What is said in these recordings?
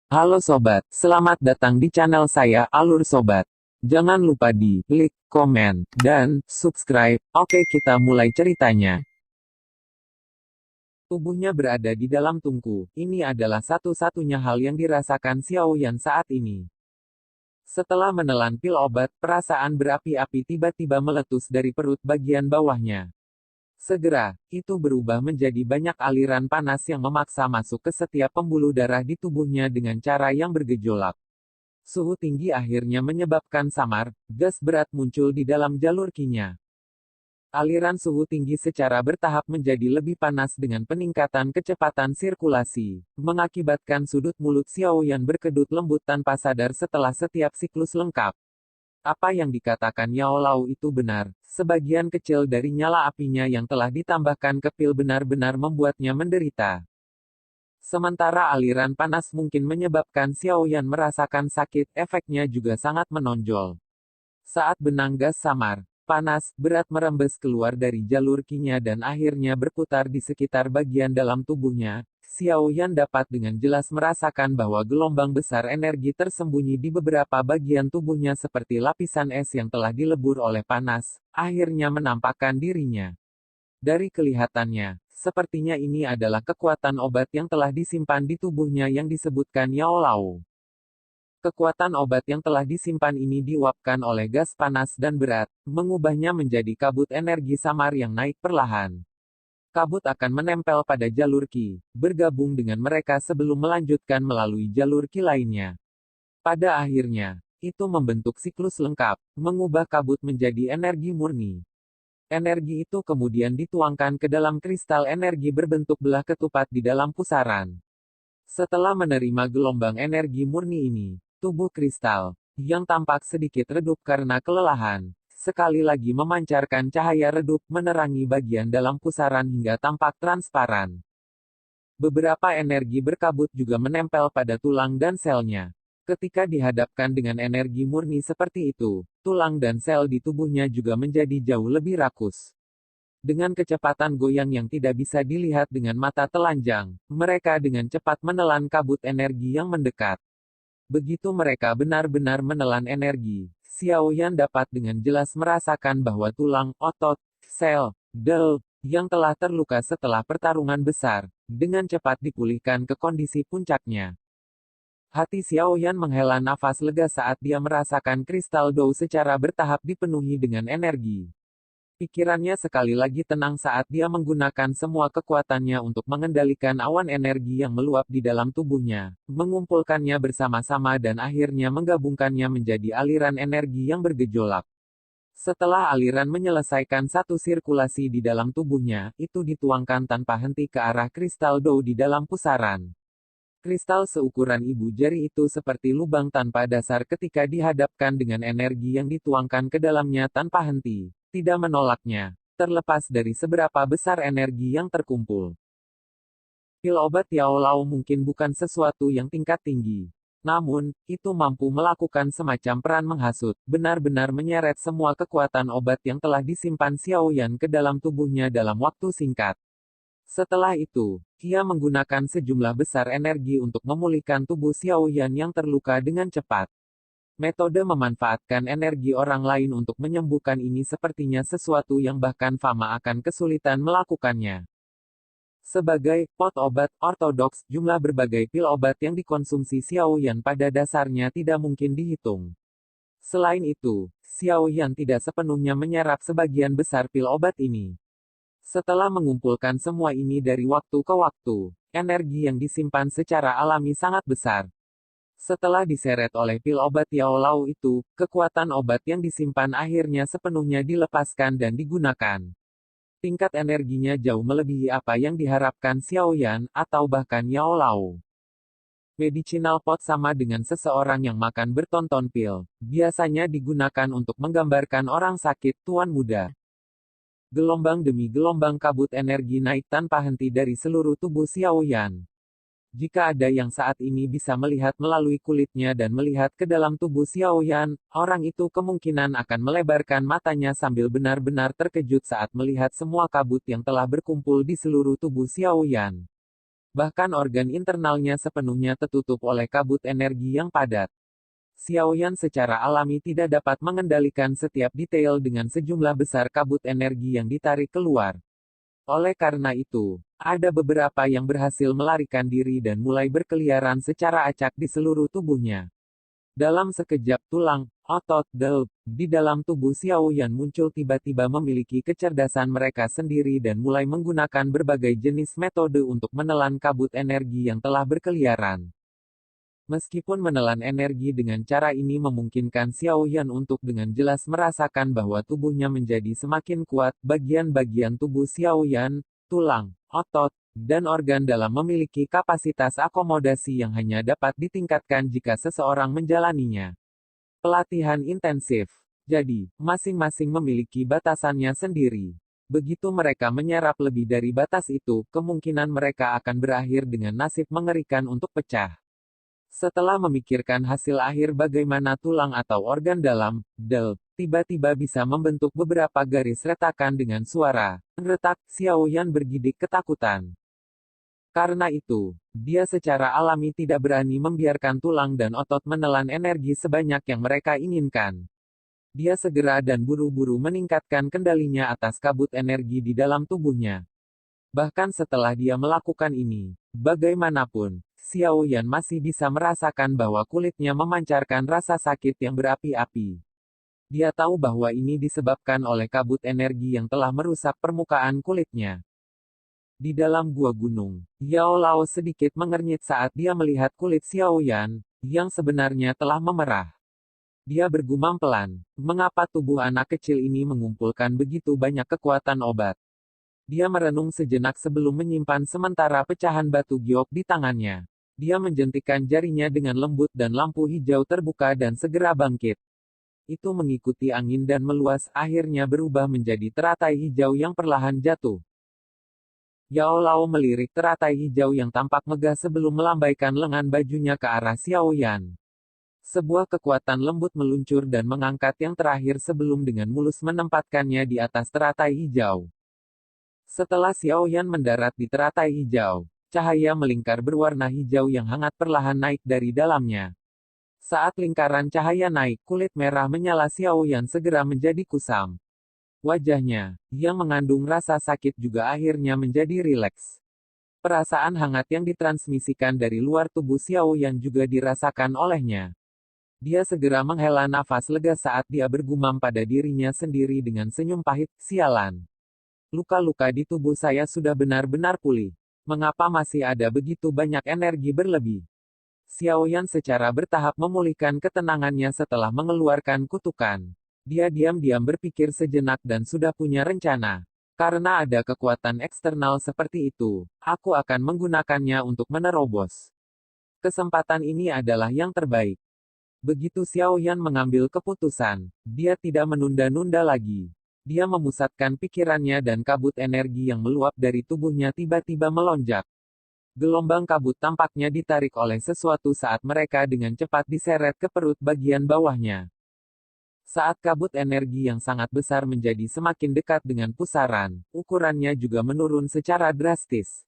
Halo sobat, selamat datang di channel saya Alur Sobat. Jangan lupa di klik, komen, dan subscribe. Oke, kita mulai ceritanya. Tubuhnya berada di dalam tungku. Ini adalah satu-satunya hal yang dirasakan Xiao Yan saat ini. Setelah menelan pil obat, perasaan berapi-api tiba-tiba meletus dari perut bagian bawahnya. Segera, itu berubah menjadi banyak aliran panas yang memaksa masuk ke setiap pembuluh darah di tubuhnya dengan cara yang bergejolak. Suhu tinggi akhirnya menyebabkan samar, gas berat muncul di dalam jalur kinya. Aliran suhu tinggi secara bertahap menjadi lebih panas dengan peningkatan kecepatan sirkulasi, mengakibatkan sudut mulut Xiaoyan berkedut lembut tanpa sadar setelah setiap siklus lengkap. Apa yang dikatakan Yao Lao itu benar, sebagian kecil dari nyala apinya yang telah ditambahkan ke pil benar-benar membuatnya menderita. Sementara aliran panas mungkin menyebabkan Xiaoyan merasakan sakit, efeknya juga sangat menonjol. Saat benang gas samar, panas, berat merembes keluar dari jalur kinya dan akhirnya berputar di sekitar bagian dalam tubuhnya, Xiaoyan dapat dengan jelas merasakan bahwa gelombang besar energi tersembunyi di beberapa bagian tubuhnya seperti lapisan es yang telah dilebur oleh panas, akhirnya menampakkan dirinya. Dari kelihatannya, sepertinya ini adalah kekuatan obat yang telah disimpan di tubuhnya yang disebutkan Yao Lao. Kekuatan obat yang telah disimpan ini diuapkan oleh gas panas dan berat, mengubahnya menjadi kabut energi samar yang naik perlahan. Kabut akan menempel pada jalur Qi, bergabung dengan mereka sebelum melanjutkan melalui jalur Qi lainnya. Pada akhirnya, itu membentuk siklus lengkap, mengubah kabut menjadi energi murni. Energi itu kemudian dituangkan ke dalam kristal energi berbentuk belah ketupat di dalam pusaran. Setelah menerima gelombang energi murni ini, tubuh kristal, yang tampak sedikit redup karena kelelahan, sekali lagi memancarkan cahaya redup menerangi bagian dalam pusaran hingga tampak transparan. Beberapa energi berkabut juga menempel pada tulang dan selnya. Ketika dihadapkan dengan energi murni seperti itu, tulang dan sel di tubuhnya juga menjadi jauh lebih rakus. Dengan kecepatan goyang yang tidak bisa dilihat dengan mata telanjang, mereka dengan cepat menelan kabut energi yang mendekat. Begitu mereka benar-benar menelan energi, Xiaoyan dapat dengan jelas merasakan bahwa tulang, otot, sel, yang telah terluka setelah pertarungan besar, dengan cepat dipulihkan ke kondisi puncaknya. Hati Xiaoyan menghela nafas lega saat dia merasakan kristal Dou secara bertahap dipenuhi dengan energi. Pikirannya sekali lagi tenang saat dia menggunakan semua kekuatannya untuk mengendalikan awan energi yang meluap di dalam tubuhnya, mengumpulkannya bersama-sama dan akhirnya menggabungkannya menjadi aliran energi yang bergejolak. Setelah aliran menyelesaikan satu sirkulasi di dalam tubuhnya, itu dituangkan tanpa henti ke arah kristal Dou di dalam pusaran. Kristal seukuran ibu jari itu seperti lubang tanpa dasar ketika dihadapkan dengan energi yang dituangkan ke dalamnya tanpa henti, tidak menolaknya, terlepas dari seberapa besar energi yang terkumpul. Pil obat Yao Lao mungkin bukan sesuatu yang tingkat tinggi. Namun, itu mampu melakukan semacam peran menghasut, benar-benar menyeret semua kekuatan obat yang telah disimpan Xiaoyan ke dalam tubuhnya dalam waktu singkat. Setelah itu, dia menggunakan sejumlah besar energi untuk memulihkan tubuh Xiaoyan yang terluka dengan cepat. Metode memanfaatkan energi orang lain untuk menyembuhkan ini sepertinya sesuatu yang bahkan Fama akan kesulitan melakukannya. Sebagai pot obat ortodoks, jumlah berbagai pil obat yang dikonsumsi Xiaoyan pada dasarnya tidak mungkin dihitung. Selain itu, Xiaoyan tidak sepenuhnya menyerap sebagian besar pil obat ini. Setelah mengumpulkan semua ini dari waktu ke waktu, energi yang disimpan secara alami sangat besar. Setelah diseret oleh pil obat Yao Lao itu, kekuatan obat yang disimpan akhirnya sepenuhnya dilepaskan dan digunakan. Tingkat energinya jauh melebihi apa yang diharapkan Xiaoyan, atau bahkan Yao Lao. Medicinal pot sama dengan seseorang yang makan bertonton pil, biasanya digunakan untuk menggambarkan orang sakit, tuan muda. Gelombang demi gelombang kabut energi naik tanpa henti dari seluruh tubuh Xiaoyan. Jika ada yang saat ini bisa melihat melalui kulitnya dan melihat ke dalam tubuh Xiaoyan, orang itu kemungkinan akan melebarkan matanya sambil benar-benar terkejut saat melihat semua kabut yang telah berkumpul di seluruh tubuh Xiaoyan. Bahkan organ internalnya sepenuhnya tertutup oleh kabut energi yang padat. Xiaoyan secara alami tidak dapat mengendalikan setiap detail dengan sejumlah besar kabut energi yang ditarik keluar. Oleh karena itu, ada beberapa yang berhasil melarikan diri dan mulai berkeliaran secara acak di seluruh tubuhnya. Dalam sekejap tulang, otot, di dalam tubuh Xiaoyan muncul tiba-tiba memiliki kecerdasan mereka sendiri dan mulai menggunakan berbagai jenis metode untuk menelan kabut energi yang telah berkeliaran. Meskipun menelan energi dengan cara ini memungkinkan Xiaoyan untuk dengan jelas merasakan bahwa tubuhnya menjadi semakin kuat, bagian-bagian tubuh Xiaoyan, tulang, otot, dan organ dalam memiliki kapasitas akomodasi yang hanya dapat ditingkatkan jika seseorang menjalaninya. Pelatihan intensif. Jadi, masing-masing memiliki batasannya sendiri. Begitu mereka menyerap lebih dari batas itu, kemungkinan mereka akan berakhir dengan nasib mengerikan untuk pecah. Setelah memikirkan hasil akhir bagaimana tulang atau organ dalam, tiba-tiba bisa membentuk beberapa garis retakan dengan suara retak, Xiaoyan bergidik ketakutan. Karena itu, dia secara alami tidak berani membiarkan tulang dan otot menelan energi sebanyak yang mereka inginkan. Dia segera dan buru-buru meningkatkan kendalinya atas kabut energi di dalam tubuhnya. Bahkan setelah dia melakukan ini, bagaimanapun, Xiaoyan masih bisa merasakan bahwa kulitnya memancarkan rasa sakit yang berapi-api. Dia tahu bahwa ini disebabkan oleh kabut energi yang telah merusak permukaan kulitnya. Di dalam gua gunung, Yao Lao sedikit mengernyit saat dia melihat kulit Xiaoyan, yang sebenarnya telah memerah. Dia bergumam pelan, mengapa tubuh anak kecil ini mengumpulkan begitu banyak kekuatan obat. Dia merenung sejenak sebelum menyimpan sementara pecahan batu giok di tangannya. Dia menjentikan jarinya dengan lembut dan lampu hijau terbuka dan segera bangkit. Itu mengikuti angin dan meluas, akhirnya berubah menjadi teratai hijau yang perlahan jatuh. Yao Lao melirik teratai hijau yang tampak megah sebelum melambaikan lengan bajunya ke arah Xiaoyan. Sebuah kekuatan lembut meluncur dan mengangkat yang terakhir sebelum dengan mulus menempatkannya di atas teratai hijau. Setelah Xiaoyan mendarat di teratai hijau, cahaya melingkar berwarna hijau yang hangat perlahan naik dari dalamnya. Saat lingkaran cahaya naik, kulit merah menyala Xiaoyan segera menjadi kusam. Wajahnya, yang mengandung rasa sakit juga akhirnya menjadi rileks. Perasaan hangat yang ditransmisikan dari luar tubuh Xiaoyan juga dirasakan olehnya. Dia segera menghela nafas lega saat dia bergumam pada dirinya sendiri dengan senyum pahit, sialan. Luka-luka di tubuh saya sudah benar-benar pulih. Mengapa masih ada begitu banyak energi berlebih? Xiaoyan secara bertahap memulihkan ketenangannya setelah mengeluarkan kutukan. Dia diam-diam berpikir sejenak dan sudah punya rencana. Karena ada kekuatan eksternal seperti itu, aku akan menggunakannya untuk menerobos. Kesempatan ini adalah yang terbaik. Begitu Xiaoyan mengambil keputusan, dia tidak menunda-nunda lagi. Dia memusatkan pikirannya dan kabut energi yang meluap dari tubuhnya tiba-tiba melonjak. Gelombang kabut tampaknya ditarik oleh sesuatu saat mereka dengan cepat diseret ke perut bagian bawahnya. Saat kabut energi yang sangat besar menjadi semakin dekat dengan pusaran, ukurannya juga menurun secara drastis.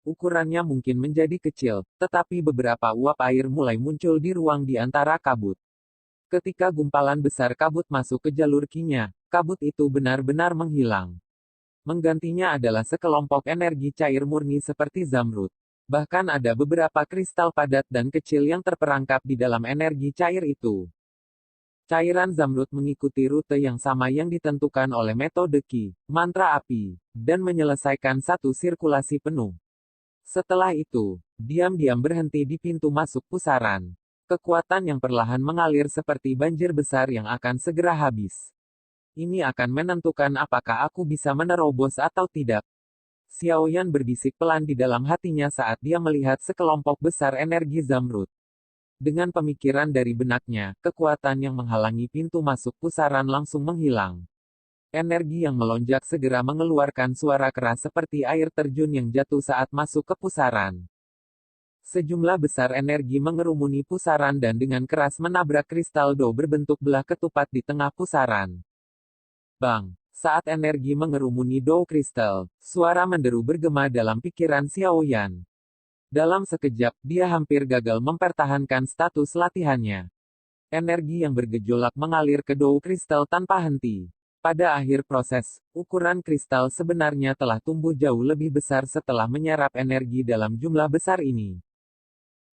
Ukurannya mungkin menjadi kecil, tetapi beberapa uap air mulai muncul di ruang di antara kabut. Ketika gumpalan besar kabut masuk ke jalur Qi-nya, kabut itu benar-benar menghilang. Menggantinya adalah sekelompok energi cair murni seperti zamrud. Bahkan ada beberapa kristal padat dan kecil yang terperangkap di dalam energi cair itu. Cairan zamrud mengikuti rute yang sama yang ditentukan oleh metode Qi, mantra api, dan menyelesaikan satu sirkulasi penuh. Setelah itu, diam-diam berhenti di pintu masuk pusaran. Kekuatan yang perlahan mengalir seperti banjir besar yang akan segera habis. Ini akan menentukan apakah aku bisa menerobos atau tidak. Xiaoyan berbisik pelan di dalam hatinya saat dia melihat sekelompok besar energi zamrud. Dengan pemikiran dari benaknya, kekuatan yang menghalangi pintu masuk pusaran langsung menghilang. Energi yang melonjak segera mengeluarkan suara keras seperti air terjun yang jatuh saat masuk ke pusaran. Sejumlah besar energi mengerumuni pusaran dan dengan keras menabrak kristal do berbentuk belah ketupat di tengah pusaran. Bang! Saat energi mengerumuni do kristal, suara menderu bergema dalam pikiran Xiaoyan. Dalam sekejap, dia hampir gagal mempertahankan status latihannya. Energi yang bergejolak mengalir ke Dou kristal tanpa henti. Pada akhir proses, ukuran kristal sebenarnya telah tumbuh jauh lebih besar setelah menyerap energi dalam jumlah besar ini.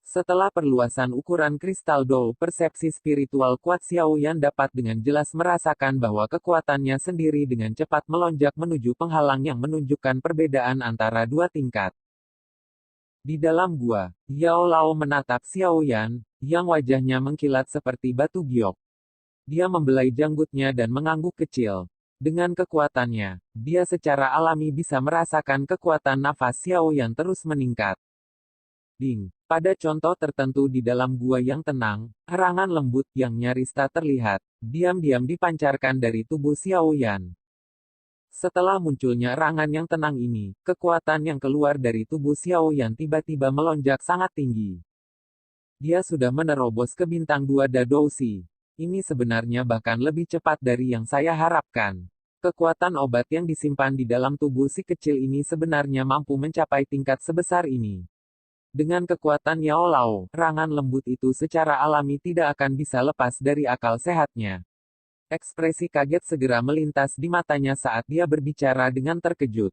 Setelah perluasan ukuran kristal Dou, persepsi spiritual kuat Xiao Yan dapat dengan jelas merasakan bahwa kekuatannya sendiri dengan cepat melonjak menuju penghalang yang menunjukkan perbedaan antara dua tingkat. Di dalam gua, Yao Lao menatap Xiao Yan, yang wajahnya mengkilat seperti batu giok. Dia membelai janggutnya dan mengangguk kecil. Dengan kekuatannya, dia secara alami bisa merasakan kekuatan nafas Xiao Yan terus meningkat. Ding. Pada contoh tertentu di dalam gua yang tenang, erangan lembut yang nyaris tak terlihat, diam-diam dipancarkan dari tubuh Xiao Yan. Setelah munculnya erangan yang tenang ini, kekuatan yang keluar dari tubuh Xiao Yan tiba-tiba melonjak sangat tinggi. Dia sudah menerobos ke bintang 2 Dadoushi. Ini sebenarnya bahkan lebih cepat dari yang saya harapkan. Kekuatan obat yang disimpan di dalam tubuh si kecil ini sebenarnya mampu mencapai tingkat sebesar ini. Dengan kekuatan Yao Lao, erangan lembut itu secara alami tidak akan bisa lepas dari akal sehatnya. Ekspresi kaget segera melintas di matanya saat dia berbicara dengan terkejut.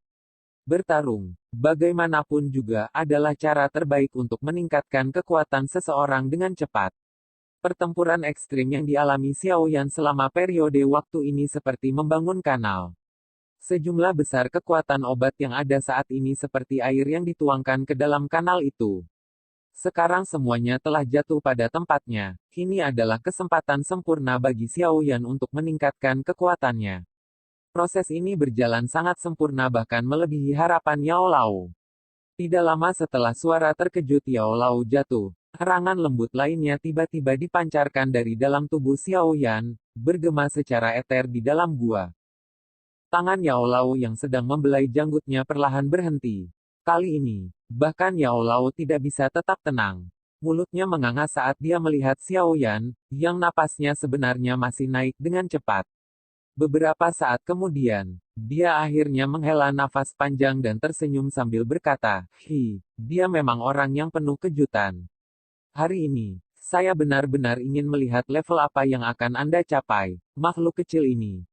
Bertarung, bagaimanapun juga, adalah cara terbaik untuk meningkatkan kekuatan seseorang dengan cepat. Pertempuran ekstrim yang dialami Xiao Yan selama periode waktu ini seperti membangun kanal. Sejumlah besar kekuatan obat yang ada saat ini seperti air yang dituangkan ke dalam kanal itu. Sekarang semuanya telah jatuh pada tempatnya. Ini adalah kesempatan sempurna bagi Xiao Yan untuk meningkatkan kekuatannya. Proses ini berjalan sangat sempurna bahkan melebihi harapan Yao Lao. Tidak lama setelah suara terkejut Yao Lao jatuh, erangan lembut lainnya tiba-tiba dipancarkan dari dalam tubuh Xiao Yan, bergema secara eter di dalam gua. Tangan Yao Lao yang sedang membelai janggutnya perlahan berhenti. Kali ini, bahkan Yao Lao tidak bisa tetap tenang. Mulutnya menganga saat dia melihat Xiao Yan, yang napasnya sebenarnya masih naik dengan cepat. Beberapa saat kemudian, dia akhirnya menghela nafas panjang dan tersenyum sambil berkata, dia memang orang yang penuh kejutan. Hari ini, saya benar-benar ingin melihat level apa yang akan Anda capai, makhluk kecil ini.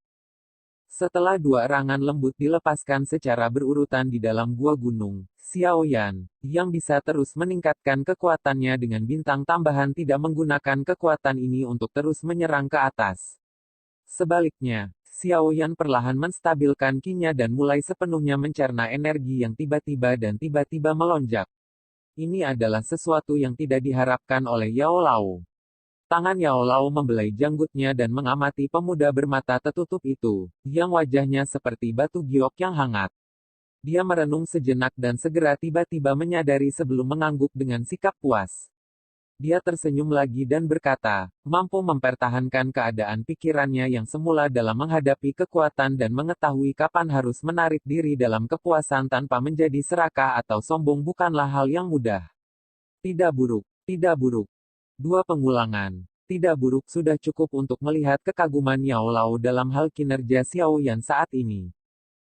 Setelah dua erangan lembut dilepaskan secara berurutan di dalam gua gunung, Xiao Yan, yang bisa terus meningkatkan kekuatannya dengan bintang tambahan tidak menggunakan kekuatan ini untuk terus menyerang ke atas. Sebaliknya, Xiao Yan perlahan menstabilkan ki-nya dan mulai sepenuhnya mencerna energi yang tiba-tiba melonjak. Ini adalah sesuatu yang tidak diharapkan oleh Yao Lao. Tangan Yao Lao membelai janggutnya dan mengamati pemuda bermata tertutup itu, yang wajahnya seperti batu giok yang hangat. Dia merenung sejenak dan segera tiba-tiba menyadari sebelum mengangguk dengan sikap puas. Dia tersenyum lagi dan berkata, mampu mempertahankan keadaan pikirannya yang semula dalam menghadapi kekuatan dan mengetahui kapan harus menarik diri dalam kepuasan tanpa menjadi serakah atau sombong bukanlah hal yang mudah. Tidak buruk, tidak buruk. Dua pengulangan. Tidak buruk sudah cukup untuk melihat kekaguman Yao Lao dalam hal kinerja Xiao Yan saat ini.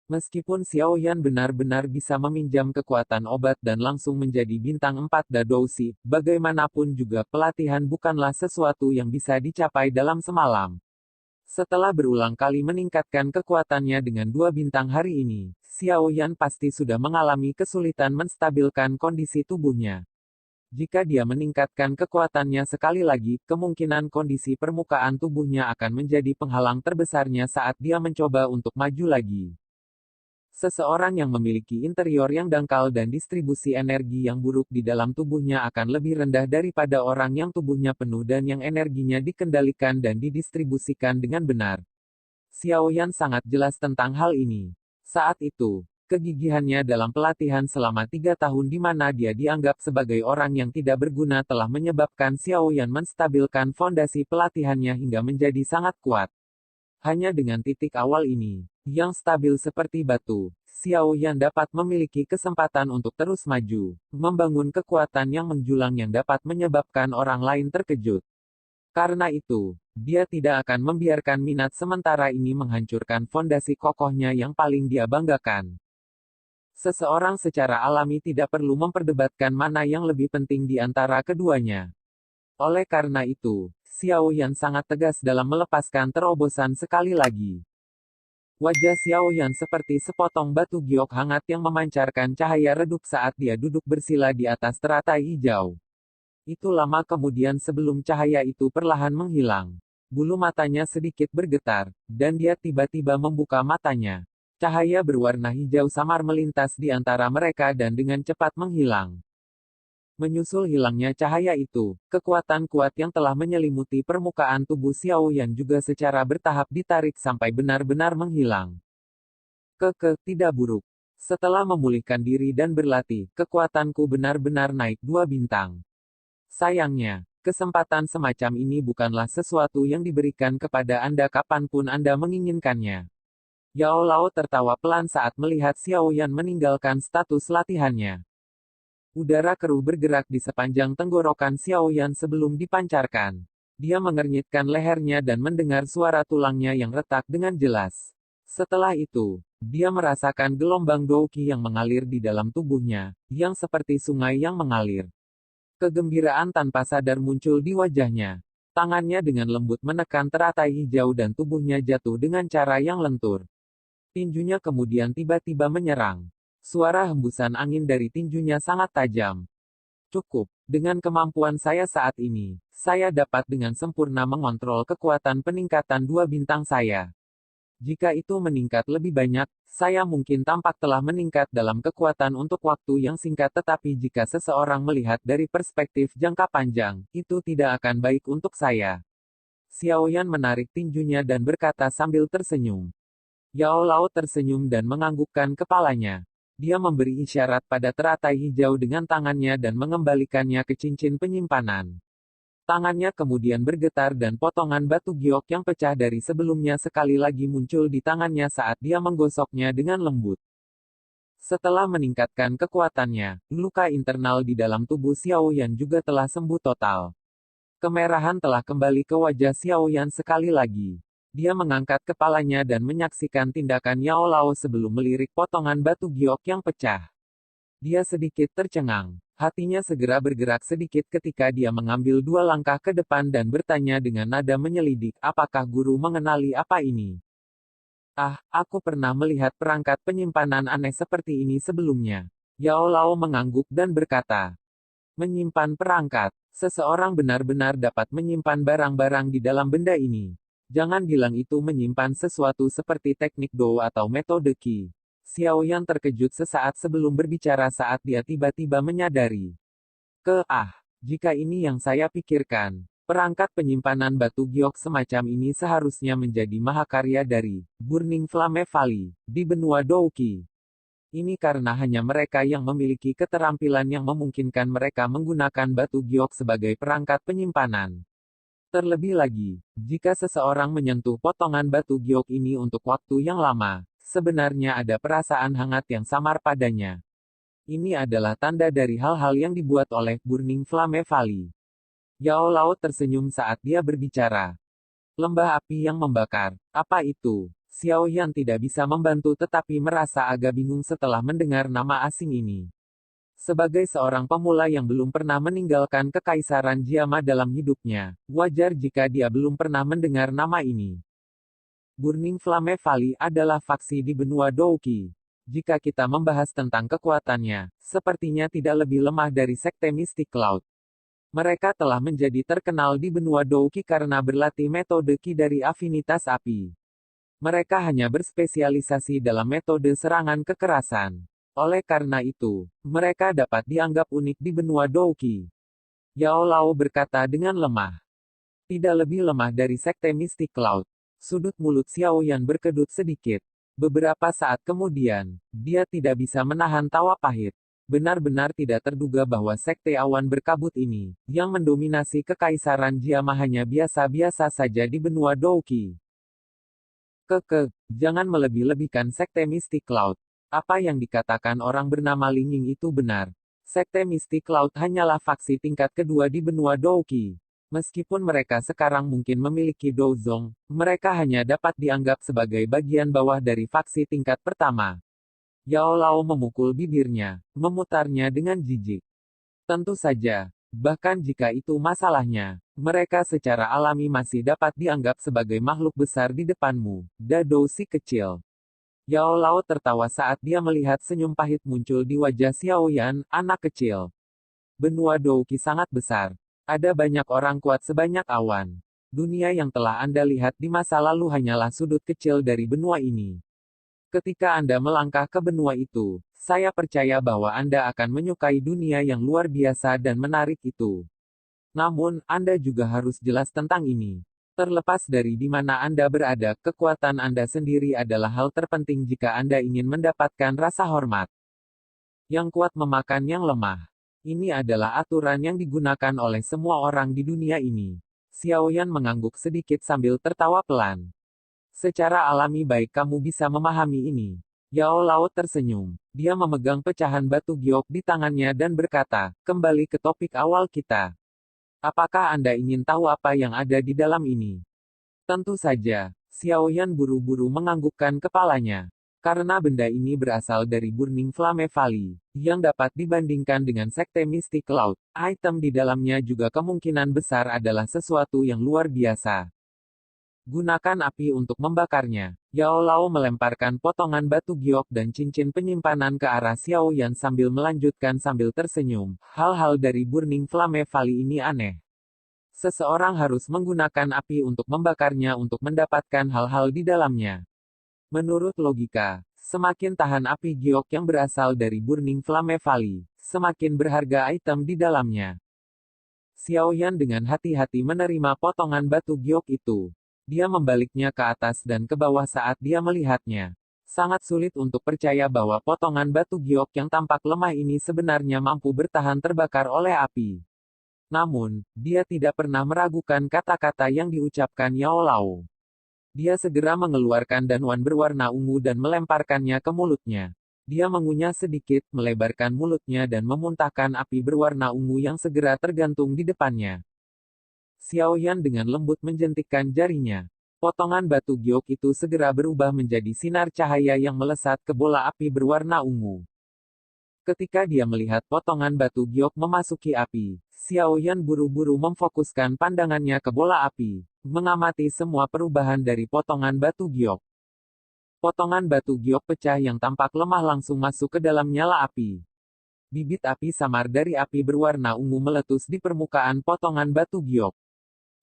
Meskipun Xiao Yan benar-benar bisa meminjam kekuatan obat dan langsung menjadi bintang 4 Dadoushi, bagaimanapun juga pelatihan bukanlah sesuatu yang bisa dicapai dalam semalam. Setelah berulang kali meningkatkan kekuatannya dengan 2 bintang hari ini, Xiao Yan pasti sudah mengalami kesulitan menstabilkan kondisi tubuhnya. Jika dia meningkatkan kekuatannya sekali lagi, kemungkinan kondisi permukaan tubuhnya akan menjadi penghalang terbesarnya saat dia mencoba untuk maju lagi. Seseorang yang memiliki interior yang dangkal dan distribusi energi yang buruk di dalam tubuhnya akan lebih rendah daripada orang yang tubuhnya penuh dan yang energinya dikendalikan dan didistribusikan dengan benar. Xiao Yan sangat jelas tentang hal ini. Saat itu, kegigihannya dalam pelatihan selama 3 tahun di mana dia dianggap sebagai orang yang tidak berguna telah menyebabkan Xiao Yan menstabilkan fondasi pelatihannya hingga menjadi sangat kuat. Hanya dengan titik awal ini, yang stabil seperti batu, Xiao Yan dapat memiliki kesempatan untuk terus maju, membangun kekuatan yang menjulang yang dapat menyebabkan orang lain terkejut. Karena itu, dia tidak akan membiarkan minat sementara ini menghancurkan fondasi kokohnya yang paling dia banggakan. Seseorang secara alami tidak perlu memperdebatkan mana yang lebih penting di antara keduanya. Oleh karena itu, Xiao Yan sangat tegas dalam melepaskan terobosan sekali lagi. Wajah Xiao Yan seperti sepotong batu giok hangat yang memancarkan cahaya redup saat dia duduk bersila di atas teratai hijau. Itu lama kemudian sebelum cahaya itu perlahan menghilang. Bulu matanya sedikit bergetar, dan dia tiba-tiba membuka matanya. Cahaya berwarna hijau samar melintas di antara mereka dan dengan cepat menghilang. Menyusul hilangnya cahaya itu, kekuatan kuat yang telah menyelimuti permukaan tubuh Xiao Yan juga secara bertahap ditarik sampai benar-benar menghilang. Tidak buruk. Setelah memulihkan diri dan berlatih, kekuatanku benar-benar naik 2 bintang. Sayangnya, kesempatan semacam ini bukanlah sesuatu yang diberikan kepada Anda kapanpun Anda menginginkannya. Yao Lao tertawa pelan saat melihat Xiao Yan meninggalkan status latihannya. Udara keruh bergerak di sepanjang tenggorokan Xiao Yan sebelum dipancarkan. Dia mengernyitkan lehernya dan mendengar suara tulangnya yang retak dengan jelas. Setelah itu, dia merasakan gelombang douqi yang mengalir di dalam tubuhnya, yang seperti sungai yang mengalir. Kegembiraan tanpa sadar muncul di wajahnya. Tangannya dengan lembut menekan teratai hijau dan tubuhnya jatuh dengan cara yang lentur. Tinjunya kemudian tiba-tiba menyerang. Suara hembusan angin dari tinjunya sangat tajam. Cukup. Dengan kemampuan saya saat ini, saya dapat dengan sempurna mengontrol kekuatan peningkatan 2 bintang saya. Jika itu meningkat lebih banyak, saya mungkin tampak telah meningkat dalam kekuatan untuk waktu yang singkat, tetapi jika seseorang melihat dari perspektif jangka panjang, itu tidak akan baik untuk saya. Xiao Yan menarik tinjunya dan berkata sambil tersenyum. Yao Lao tersenyum dan menganggukkan kepalanya. Dia memberi isyarat pada teratai hijau dengan tangannya dan mengembalikannya ke cincin penyimpanan. Tangannya kemudian bergetar dan potongan batu giok yang pecah dari sebelumnya sekali lagi muncul di tangannya saat dia menggosoknya dengan lembut. Setelah meningkatkan kekuatannya, luka internal di dalam tubuh Xiao Yan juga telah sembuh total. Kemerahan telah kembali ke wajah Xiao Yan sekali lagi. Dia mengangkat kepalanya dan menyaksikan tindakan Yao Lao sebelum melirik potongan batu giok yang pecah. Dia sedikit tercengang. Hatinya segera bergerak sedikit ketika dia mengambil 2 langkah ke depan dan bertanya dengan nada menyelidik, apakah guru mengenali apa ini? Ah, aku pernah melihat perangkat penyimpanan aneh seperti ini sebelumnya. Yao Lao mengangguk dan berkata, menyimpan perangkat. Seseorang benar-benar dapat menyimpan barang-barang di dalam benda ini. Jangan bilang itu menyimpan sesuatu seperti teknik Dou atau metode Qi. Xiao Yan terkejut sesaat sebelum berbicara saat dia tiba-tiba menyadari. Jika ini yang saya pikirkan, perangkat penyimpanan batu giok semacam ini seharusnya menjadi mahakarya dari Burning Flame Valley, di benua Douqi. Ini karena hanya mereka yang memiliki keterampilan yang memungkinkan mereka menggunakan batu giok sebagai perangkat penyimpanan. Terlebih lagi, jika seseorang menyentuh potongan batu giok ini untuk waktu yang lama, sebenarnya ada perasaan hangat yang samar padanya. Ini adalah tanda dari hal-hal yang dibuat oleh Burning Flame Valley. Yao Lao tersenyum saat dia berbicara. Lembah api yang membakar, apa itu? Xiao Yan tidak bisa membantu tetapi merasa agak bingung setelah mendengar nama asing ini. Sebagai seorang pemula yang belum pernah meninggalkan kekaisaran Jiama dalam hidupnya, wajar jika dia belum pernah mendengar nama ini. Burning Flame Valley adalah faksi di benua Douqi. Jika kita membahas tentang kekuatannya, sepertinya tidak lebih lemah dari sekte Mystic Cloud. Mereka telah menjadi terkenal di benua Douqi karena berlatih metode Qi dari afinitas api. Mereka hanya berspesialisasi dalam metode serangan kekerasan. Oleh karena itu, mereka dapat dianggap unik di benua Douqi. Yao Lao berkata dengan lemah. Tidak lebih lemah dari sekte Mystic Cloud. Sudut mulut Xiao Yan berkedut sedikit. Beberapa saat kemudian, dia tidak bisa menahan tawa pahit. Benar-benar tidak terduga bahwa sekte awan berkabut ini, yang mendominasi kekaisaran Jiama hanya biasa-biasa saja di benua Douqi. Jangan melebih-lebihkan sekte Mystic Cloud. Apa yang dikatakan orang bernama Ling Ying itu benar. Sekte Mystic Cloud hanyalah faksi tingkat kedua di benua Douqi. Meskipun mereka sekarang mungkin memiliki Douzong, mereka hanya dapat dianggap sebagai bagian bawah dari faksi tingkat pertama. Yao Lao memukul bibirnya, memutarnya dengan jijik. Tentu saja, bahkan jika itu masalahnya, mereka secara alami masih dapat dianggap sebagai makhluk besar di depanmu, Dado si kecil. Yao Lao tertawa saat dia melihat senyum pahit muncul di wajah Xiao Yan, anak kecil. Benua Douki sangat besar. Ada banyak orang kuat sebanyak awan. Dunia yang telah Anda lihat di masa lalu hanyalah sudut kecil dari benua ini. Ketika Anda melangkah ke benua itu, saya percaya bahwa Anda akan menyukai dunia yang luar biasa dan menarik itu. Namun, Anda juga harus jelas tentang ini. Terlepas dari di mana Anda berada, kekuatan Anda sendiri adalah hal terpenting jika Anda ingin mendapatkan rasa hormat. Yang kuat memakan yang lemah. Ini adalah aturan yang digunakan oleh semua orang di dunia ini. Xiao Yan mengangguk sedikit sambil tertawa pelan. Secara alami baik kamu bisa memahami ini. Yao Lao tersenyum. Dia memegang pecahan batu giok di tangannya dan berkata, kembali ke topik awal kita. Apakah Anda ingin tahu apa yang ada di dalam ini? Tentu saja. Xiao Yan buru-buru menganggukkan kepalanya. Karena benda ini berasal dari Burning Flame Valley, yang dapat dibandingkan dengan Sekte Mystic Cloud, item di dalamnya juga kemungkinan besar adalah sesuatu yang luar biasa. Gunakan api untuk membakarnya. Yao Lao melemparkan potongan batu giok dan cincin penyimpanan ke arah Xiao Yan sambil melanjutkan sambil tersenyum. Hal-hal dari Burning Flame Valley ini aneh. Seseorang harus menggunakan api untuk membakarnya untuk mendapatkan hal-hal di dalamnya. Menurut logika, semakin tahan api giok yang berasal dari Burning Flame Valley, semakin berharga item di dalamnya. Xiao Yan dengan hati-hati menerima potongan batu giok itu. Dia membaliknya ke atas dan ke bawah saat dia melihatnya. Sangat sulit untuk percaya bahwa potongan batu giok yang tampak lemah ini sebenarnya mampu bertahan terbakar oleh api. Namun, dia tidak pernah meragukan kata-kata yang diucapkan Yao Lao. Dia segera mengeluarkan danwan berwarna ungu dan melemparkannya ke mulutnya. Dia mengunyah sedikit, melebarkan mulutnya dan memuntahkan api berwarna ungu yang segera tergantung di depannya. Xiao Yan dengan lembut menjentikkan jarinya. Potongan batu giok itu segera berubah menjadi sinar cahaya yang melesat ke bola api berwarna ungu. Ketika dia melihat potongan batu giok memasuki api, Xiao Yan buru-buru memfokuskan pandangannya ke bola api, mengamati semua perubahan dari potongan batu giok. Potongan batu giok pecah yang tampak lemah langsung masuk ke dalam nyala api. Bibit api samar dari api berwarna ungu meletus di permukaan potongan batu giok.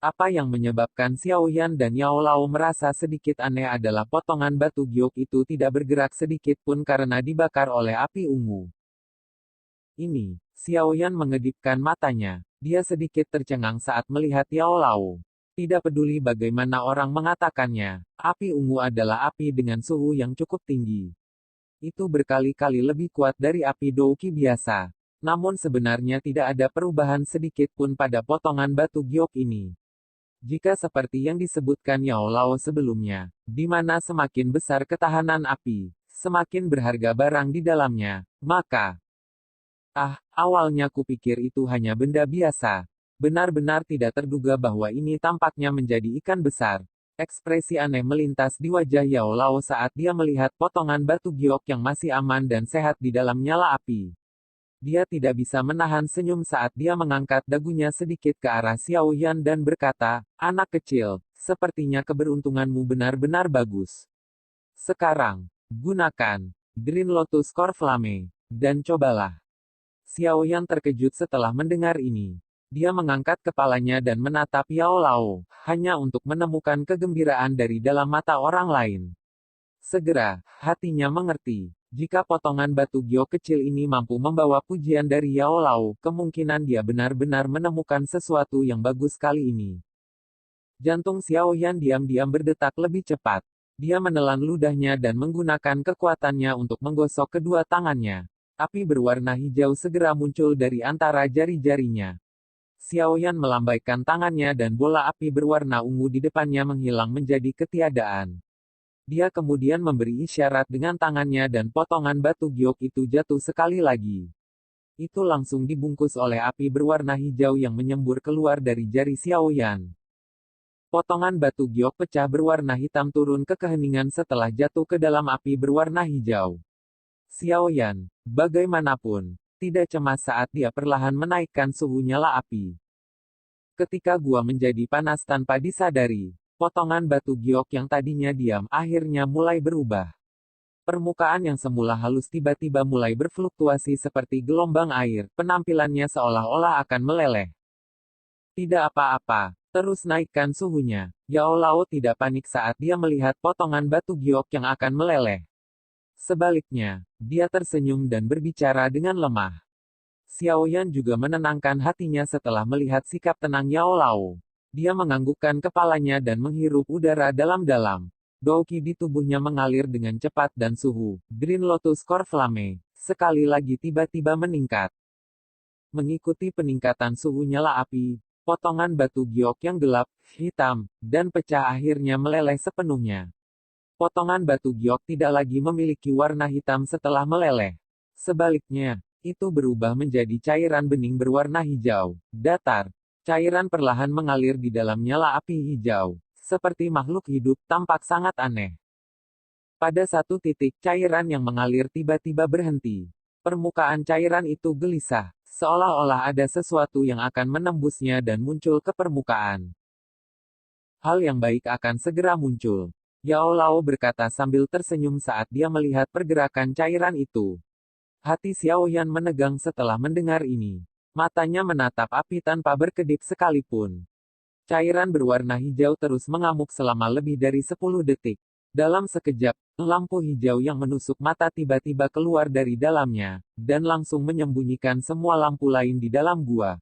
Apa yang menyebabkan Xiao Yan dan Yao Lao merasa sedikit aneh adalah potongan batu giok itu tidak bergerak sedikit pun karena dibakar oleh api ungu. Ini, Xiao Yan mengedipkan matanya. Dia sedikit tercengang saat melihat Yao Lao. Tidak peduli bagaimana orang mengatakannya, api ungu adalah api dengan suhu yang cukup tinggi. Itu berkali-kali lebih kuat dari api douki biasa. Namun sebenarnya tidak ada perubahan sedikit pun pada potongan batu giok ini. Jika seperti yang disebutkan Yao Lao sebelumnya, di mana semakin besar ketahanan api, semakin berharga barang di dalamnya, maka awalnya kupikir itu hanya benda biasa. Benar-benar tidak terduga bahwa ini tampaknya menjadi ikan besar. Ekspresi aneh melintas di wajah Yao Lao saat dia melihat potongan batu giok yang masih aman dan sehat di dalam nyala api. Dia tidak bisa menahan senyum saat dia mengangkat dagunya sedikit ke arah Xiao Yan dan berkata, anak kecil, sepertinya keberuntunganmu benar-benar bagus. Sekarang, gunakan Green Lotus Core Flame, dan cobalah. Xiao Yan terkejut setelah mendengar ini. Dia mengangkat kepalanya dan menatap Yao Lao, hanya untuk menemukan kegembiraan dari dalam mata orang lain. Segera, hatinya mengerti. Jika potongan batu giok kecil ini mampu membawa pujian dari Yao Lao, kemungkinan dia benar-benar menemukan sesuatu yang bagus kali ini. Jantung Xiao Yan diam-diam berdetak lebih cepat. Dia menelan ludahnya dan menggunakan kekuatannya untuk menggosok kedua tangannya. Api berwarna hijau segera muncul dari antara jari-jarinya. Xiao Yan melambaikan tangannya dan bola api berwarna ungu di depannya menghilang menjadi ketiadaan. Dia kemudian memberi isyarat dengan tangannya dan potongan batu giok itu jatuh sekali lagi. Itu langsung dibungkus oleh api berwarna hijau yang menyembur keluar dari jari Xiao Yan. Potongan batu giok pecah berwarna hitam turun ke keheningan setelah jatuh ke dalam api berwarna hijau. Xiao Yan, bagaimanapun, tidak cemas saat dia perlahan menaikkan suhu nyala api. Ketika gua menjadi panas tanpa disadari, potongan batu giok yang tadinya diam akhirnya mulai berubah. Permukaan yang semula halus tiba-tiba mulai berfluktuasi seperti gelombang air, penampilannya seolah-olah akan meleleh. Tidak apa-apa, terus naikkan suhunya. Yao Lao tidak panik saat dia melihat potongan batu giok yang akan meleleh. Sebaliknya, dia tersenyum dan berbicara dengan lemah. Xiao Yan juga menenangkan hatinya setelah melihat sikap tenang Yao Lao. Dia menganggukkan kepalanya dan menghirup udara dalam-dalam. Douqi di tubuhnya mengalir dengan cepat dan suhu Green Lotus Core Flame sekali lagi tiba-tiba meningkat. Mengikuti peningkatan suhu nyala api, potongan batu giok yang gelap, hitam, dan pecah akhirnya meleleh sepenuhnya. Potongan batu giok tidak lagi memiliki warna hitam setelah meleleh. Sebaliknya, itu berubah menjadi cairan bening berwarna hijau, datar. Cairan perlahan mengalir di dalam nyala api hijau, seperti makhluk hidup tampak sangat aneh. Pada satu titik, cairan yang mengalir tiba-tiba berhenti. Permukaan cairan itu gelisah, seolah-olah ada sesuatu yang akan menembusnya dan muncul ke permukaan. Hal yang baik akan segera muncul. Yao Lao berkata sambil tersenyum saat dia melihat pergerakan cairan itu. Hati Xiao Yan menegang setelah mendengar ini. Matanya menatap api tanpa berkedip sekalipun. Cairan berwarna hijau terus mengamuk selama lebih dari 10 detik. Dalam sekejap, lampu hijau yang menusuk mata tiba-tiba keluar dari dalamnya, dan langsung menyembunyikan semua lampu lain di dalam gua.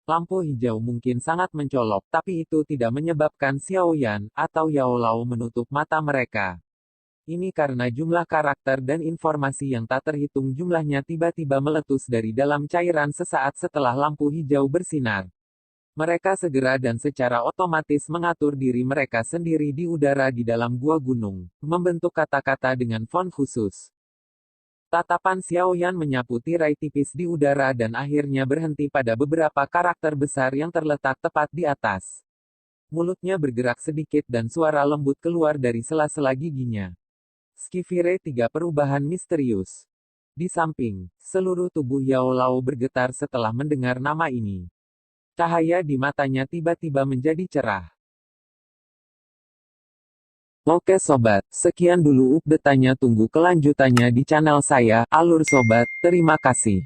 Lampu hijau mungkin sangat mencolok, tapi itu tidak menyebabkan Xiao Yan atau Yao Lao menutup mata mereka. Ini karena jumlah karakter dan informasi yang tak terhitung jumlahnya tiba-tiba meletus dari dalam cairan sesaat setelah lampu hijau bersinar. Mereka segera dan secara otomatis mengatur diri mereka sendiri di udara di dalam gua gunung, membentuk kata-kata dengan font khusus. Tatapan Xiao Yan menyapu tirai tipis di udara dan akhirnya berhenti pada beberapa karakter besar yang terletak tepat di atas. Mulutnya bergerak sedikit dan suara lembut keluar dari sela-sela giginya. Skifire 3 perubahan misterius. Di samping, seluruh tubuh Yao Lao bergetar setelah mendengar nama ini. Cahaya di matanya tiba-tiba menjadi cerah. Oke sobat, sekian dulu update-nya, tunggu kelanjutannya di channel saya, Alur Sobat, terima kasih.